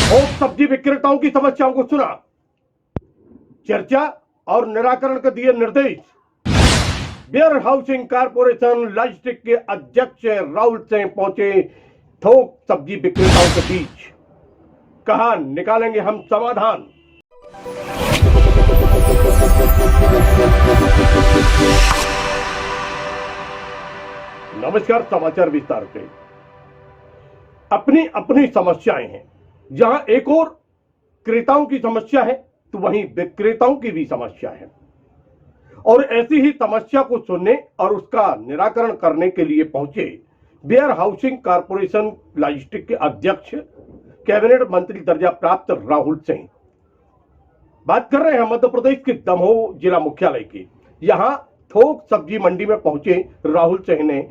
थोक सब्जी विक्रेताओं की समस्याओं को सुना, चर्चा और निराकरण का दिए निर्देश। वेयर हाउसिंग कारपोरेशन लॉजिस्टिक के अध्यक्ष राहुल सिंह पहुंचे थोक सब्जी विक्रेताओं के बीच, कहा निकालेंगे हम समाधान। नमस्कार, समाचार विस्तार से। अपनी अपनी समस्याएं हैं। जहां एक और क्रेताओं की समस्या है तो वहीं विक्रेताओं की भी समस्या है, और ऐसी ही समस्या को सुनने और उसका निराकरण करने के लिए पहुंचे वेयर हाउसिंग कारपोरेशन लॉजिस्टिक के अध्यक्ष कैबिनेट मंत्री दर्जा प्राप्त राहुल सिंह। बात कर रहे हैं मध्य प्रदेश के दमोह जिला मुख्यालय की। यहां थोक सब्जी मंडी में पहुंचे राहुल सिंह ने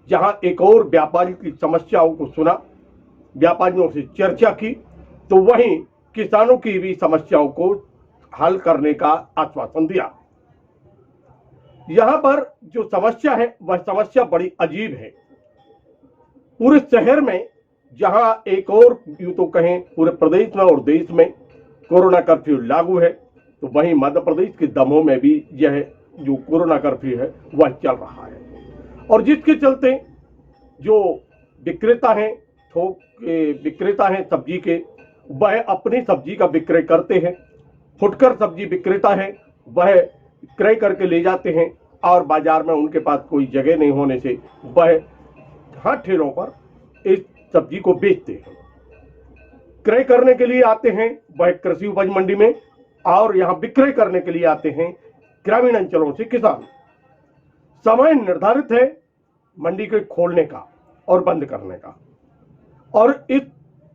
जहां एक और व्यापारी की समस्याओं को सुना, व्यापारियों से चर्चा की, तो वहीं किसानों की भी समस्याओं को हल करने का आश्वासन दिया। यहां पर जो समस्या है वह समस्या बड़ी अजीब है। पूरे शहर में जहां एक और यूं तो कहें पूरे प्रदेश में और देश में कोरोना कर्फ्यू लागू है, तो वहीं मध्य प्रदेश के दमोह में भी यह जो कोरोना कर्फ्यू है वह चल रहा है। और जिसके चलते जो विक्रेता हैं, थोक विक्रेता हैं सब्जी के, वह अपनी सब्जी का विक्रय करते हैं। फुटकर सब्जी विक्रेता है वह क्रय करके ले जाते हैं, और बाजार में उनके पास कोई जगह नहीं होने से वह हाथ ठेलों पर इस सब्जी को बेचते हैं। क्रय करने के लिए आते हैं वह कृषि उपज मंडी में, और यहां विक्रय करने के लिए आते हैं ग्रामीण अंचलों से किसान। समय निर्धारित है मंडी के खोलने का और बंद करने का, और इस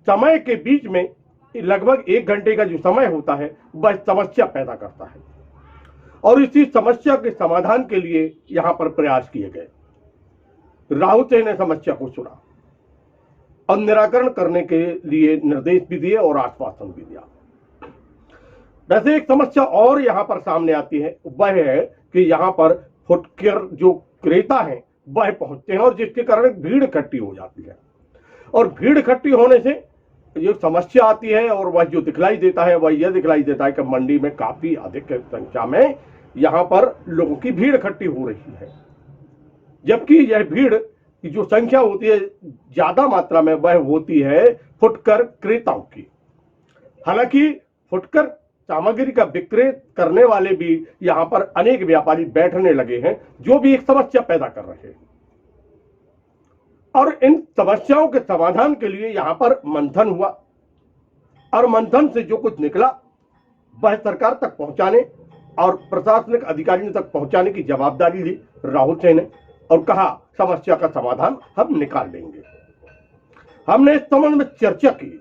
समय के बीच में लगभग 1 घंटे का जो समय होता है वह समस्या पैदा करता है। और इसी समस्या के समाधान के लिए यहां पर प्रयास किए गए। राहुल सिंह ने समस्या को सुना और निराकरण करने के लिए निर्देश भी दिए और आश्वासन भी दिया। वैसे एक समस्या और यहां पर सामने आती है, वह है कि यहां पर फुटकर जो क्रेता हैं वह पहुंचते हैं, और जिसके कारण भीड़ इकट्ठी हो जाती है। और भीड़ इकट्ठी होने से जो समस्या आती है और वह जो दिखलाई देता है वह यह दिखलाई देता है कि मंडी में काफी अधिक संख्या में यहां पर लोगों की भीड़ इकट्ठी हो रही है, जबकि यह भीड़ की जो संख्या होती है ज्यादा मात्रा में वह होती है फुटकर क्रेताओं की। हालांकि फुटकर सामग्री का विक्रय करने वाले भी यहां पर अनेक व्यापारी बैठने लगे हैं, जो भी एक समस्या पैदा कर रहे हैं। और इन समस्याओं के समाधान के लिए यहां पर मंथन हुआ, और मंथन से जो कुछ निकला वह सरकार तक पहुंचाने और प्रशासनिक अधिकारियों तक पहुंचाने की जवाबदारी ली राहुल सिंह ने, और कहा समस्या का समाधान हम निकाल लेंगे। हमने इस संबंध में चर्चा की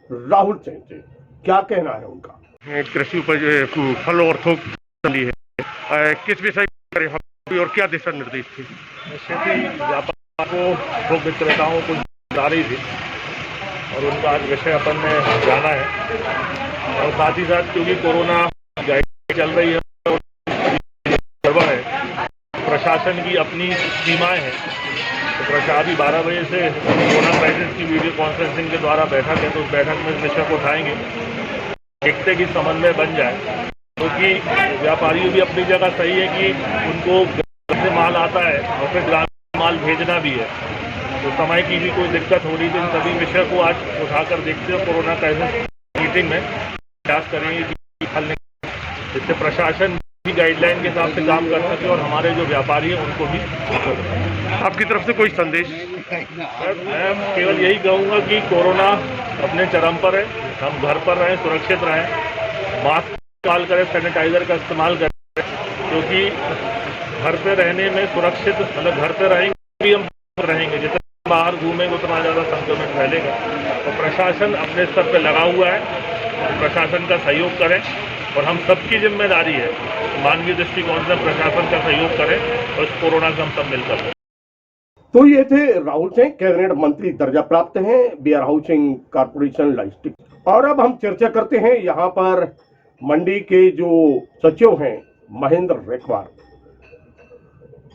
राहुल सिंह से, क्या कहना है उनका। कृषि उपज फल और थोक चली है, किस विषय पर और क्या दिशा निर्देश थी? व्यापार को थोक विक्रेताओं को जा रही थी, और उनका आज विषय अपन ने जाना है। और साथ ही साथ क्योंकि कोरोना चल रही है, गड़बड़ है, प्रशासन की अपनी सीमाएं हैं, तो प्रशासन 12 बजे से कोरोना क्राइसिस की वीडियो कॉन्फ्रेंसिंग के द्वारा बैठक है, तो उस बैठक में इस विषय को उठाएंगे, देखते कि समन्वय बन जाए। क्योंकि व्यापारी भी अपनी जगह सही है कि उनको घर से माल आता है और फिर ग्रामीण माल भेजना भी है, तो समय की भी कोई दिक्कत हो रही थी। इन सभी विषय को आज उठाकर देखते हो कोरोना क्राइसिस मीटिंग में प्रयास करेंगे कि हल निकालें, जिससे प्रशासन भी गाइडलाइन के हिसाब से काम कर सके और हमारे जो व्यापारी हैं उनको भी। आपकी तरफ से कोई संदेश? मैं केवल यही कहूँगा कि कोरोना अपने चरम पर है, हम घर पर रहें, सुरक्षित रहें, मास्क इस्तेमाल करें, सैनिटाइजर का इस्तेमाल करें, क्योंकि घर पे रहने में सुरक्षित, मतलब घर पे रहेंगे भी हम रहेंगे, जितना बाहर घूमेंगे उतना ज़्यादा संक्रमण फैलेगा। तो प्रशासन अपने स्तर पर लगा हुआ है, तो प्रशासन का सहयोग करें, और हम सबकी जिम्मेदारी है मानवीय दृष्टिकोण से प्रशासन का सहयोग करें और इस कोरोना से हम सब मिलकर। तो ये थे राहुल सिंह, कैबिनेट मंत्री दर्जा प्राप्त हैं वेयर हाउसिंग कारपोरेशन लॉजिस्टिक। और अब हम चर्चा करते हैं यहाँ पर मंडी के जो सचिव हैं महेंद्र रेखवार,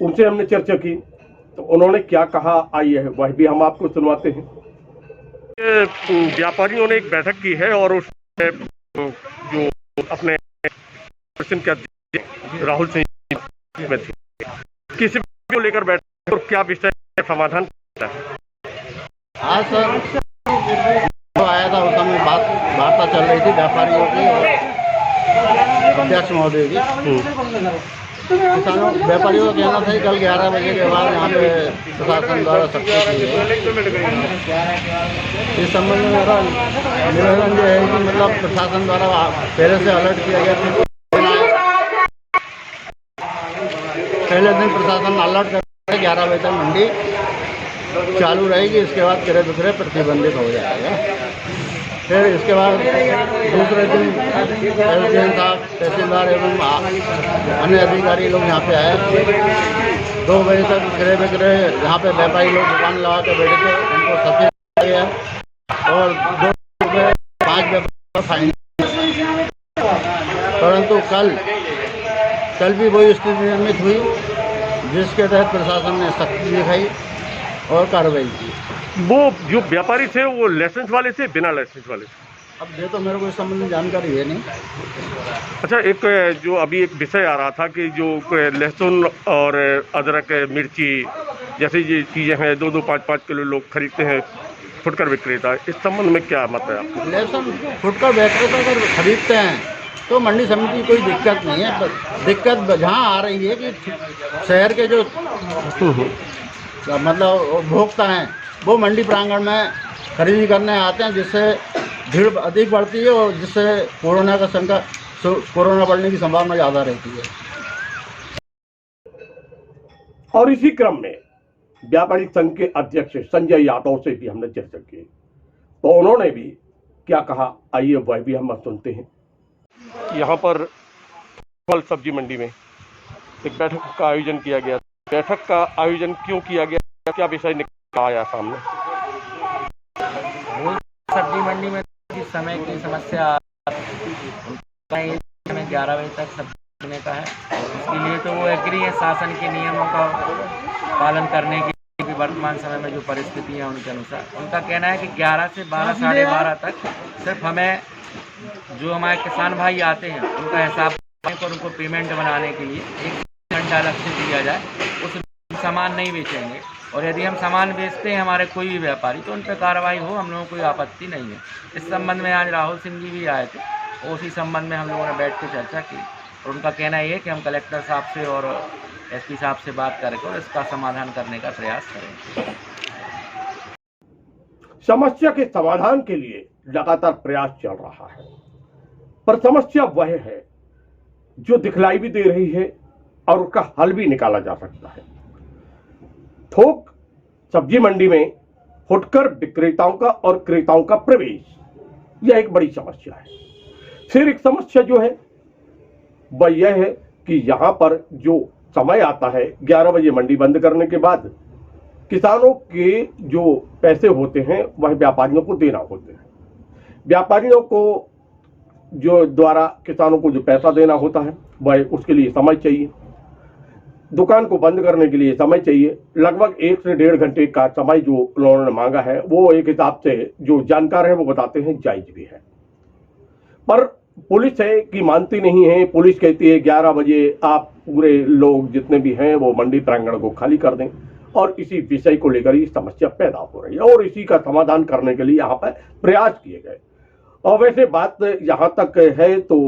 उनसे हमने चर्चा की, तो उन्होंने क्या कहा आइए वह भी हम आपको सुनवाते हैं। व्यापारियों ने एक बैठक की है और उसमें जो अपने प्रश्न के अध्यक्ष राहुल सिंह में थे, किसी को लेकर बैठक और क्या विषय समाधान करता है? हाँ सर, जो आया था उस समय वार्ता चल रही थी व्यापारियों की और अध्यक्ष महोदय की। किसानों व्यापारियों का कहना था कि कल 11 बजे के बाद यहाँ पे प्रशासन द्वारा सख्ती की है। इस संबंध में मेरा निवेदन ये है कि मतलब प्रशासन द्वारा पहले से अलर्ट किया गया था। पहले दिन प्रशासन अलर्ट कर 11 बजे तक मंडी चालू रहेगी, इसके बाद क्रय विक्रय प्रतिबंधित हो जाएगा। फिर इसके बाद दूसरे दिन एसडीएम साहब, तहसीलदार एवं अन्य अधिकारी लोग यहाँ पे आए। 2 बजे तक क्रय विक्रय यहाँ पे व्यापारी लोग दुकान लगा के बैठे थे, उनको सब्सिडी दिया गया और 2 रुपये 5 व्यापार फाइन। परंतु कल भी वही स्थिति निर्मित हुई, जिसके तहत प्रशासन ने सख्ती दिखाई और कार्रवाई की। वो जो व्यापारी थे वो लाइसेंस वाले थे, बिना लाइसेंस वाले थे? अब ये तो मेरे को इस संबंध में जानकारी है नहीं। अच्छा, एक जो अभी एक विषय आ रहा था कि जो लहसुन और अदरक, मिर्ची जैसी ये चीज़ें हैं 2-2, 5-5 किलो लोग खरीदते हैं फुटकर विक्रेता, इस संबंध में क्या मत है आपको? लहसुन फुटकर विक्रेता अगर खरीदते हैं तो मंडी समिति की कोई दिक्कत नहीं है। दिक्कत जहाँ आ रही है कि शहर के जो मतलब उपभोक्ता हैं वो मंडी प्रांगण में खरीदी करने आते हैं, जिससे भीड़ अधिक बढ़ती है और जिससे कोरोना बढ़ने की संभावना ज़्यादा रहती है। और इसी क्रम में व्यापारी संघ के अध्यक्ष संजय यादव से भी हमने चर्चा की, तो उन्होंने भी क्या कहा, आइए वह भी हम सुनते हैं। यहाँ पर फल सब्जी मंडी में एक बैठक का आयोजन किया गया। बैठक का आयोजन क्यों किया गया, क्या विषय निकल आया सामने? सब्जी मंडी में किस समय की समस्या 11 बजे तक सब्जी देने का है, इसके लिए तो वो एग्री है शासन के नियमों का पालन करने की। वर्तमान समय में जो परिस्थिति है उनके अनुसार उनका कहना है कि 11 से 12, साढ़े 12 तक सिर्फ हमें जो हमारे किसान भाई आते हैं उनका हिसाब और उनको पेमेंट बनाने के लिए 1 घंटा अलग से दिया जाए। उस सामान नहीं बेचेंगे और यदि हम सामान बेचते हैं हमारे कोई भी व्यापारी तो उन पर कार्रवाई हो, हम लोगों को कोई आपत्ति नहीं है। इस संबंध में आज राहुल सिंह जी भी आए थे, उसी संबंध में हम लोगों ने बैठ के चर्चा की और उनका कहना ये है कि हम कलेक्टर साहब से और एसपी साहब से बात करके और इसका समाधान करने का प्रयास करेंगे। समस्या के समाधान के लिए लगातार प्रयास चल रहा है, पर समस्या वह है जो दिखलाई भी दे रही है और उसका हल भी निकाला जा सकता है। थोक सब्जी मंडी में फुटकर विक्रेताओं का और क्रेताओं का प्रवेश, यह एक बड़ी समस्या है। फिर एक समस्या जो है वह यह है कि यहां पर जो समय आता है 11 बजे मंडी बंद करने के बाद, किसानों के जो पैसे होते हैं वह व्यापारियों को देना होते हैं। व्यापारियों को जो द्वारा किसानों को जो पैसा देना होता है वह उसके लिए समय चाहिए, दुकान को बंद करने के लिए समय चाहिए। लगभग 1 से 1.5 घंटे का समय जो उन्होंने मांगा है वो एक हिसाब से जो जानकार है वो बताते हैं जायज भी है, पर पुलिस है कि मानती नहीं है। पुलिस कहती है 11 बजे आप पूरे लोग जितने भी हैं वो मंडी प्रांगण को खाली कर दें, और इसी विषय को लेकर ये समस्या पैदा हो रही है और इसी का समाधान करने के लिए यहाँ पर प्रयास किए गए। और वैसे बात यहाँ तक है तो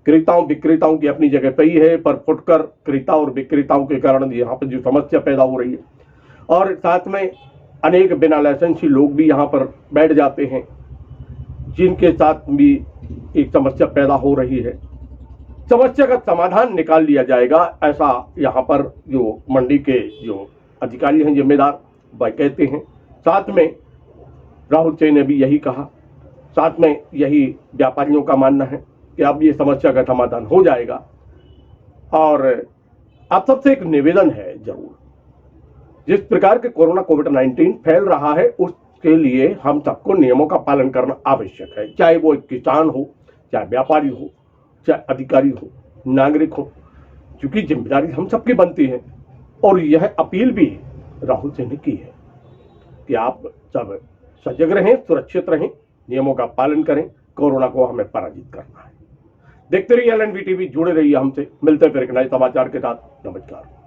क्रेताओं विक्रेताओं की अपनी जगह पे ही है, पर फुटकर क्रेता और विक्रेताओं के कारण यहाँ पर जो समस्या पैदा हो रही है, और साथ में अनेक बिना लाइसेंसी लोग भी यहाँ पर बैठ जाते हैं, जिनके साथ भी एक समस्या पैदा हो रही है। समस्या का समाधान निकाल लिया जाएगा, ऐसा यहाँ पर जो मंडी के जो अधिकारी हैं जिम्मेदार वह कहते हैं। साथ में राहुल सिंह ने भी यही कहा, साथ में यही व्यापारियों का मानना है कि अब ये समस्या का समाधान हो जाएगा। और आप सबसे एक निवेदन है जरूर, जिस प्रकार के कोरोना कोविड-19 फैल रहा है उसके लिए हम सबको नियमों का पालन करना आवश्यक है, चाहे वो एक किसान हो, चाहे व्यापारी हो, चाहे अधिकारी हो, नागरिक हो, क्योंकि जिम्मेदारी हम सबकी बनती है। और यह अपील भी राहुल सिंह ने की है कि आप सब सजग रहें, सुरक्षित रहें, नियमों का पालन करें। कोरोना को हमें पराजित करना है। देखते रहिए LNV टीवी, जुड़े रहिए हमसे। मिलते हैं फिर एक नए समाचार के साथ। नमस्कार।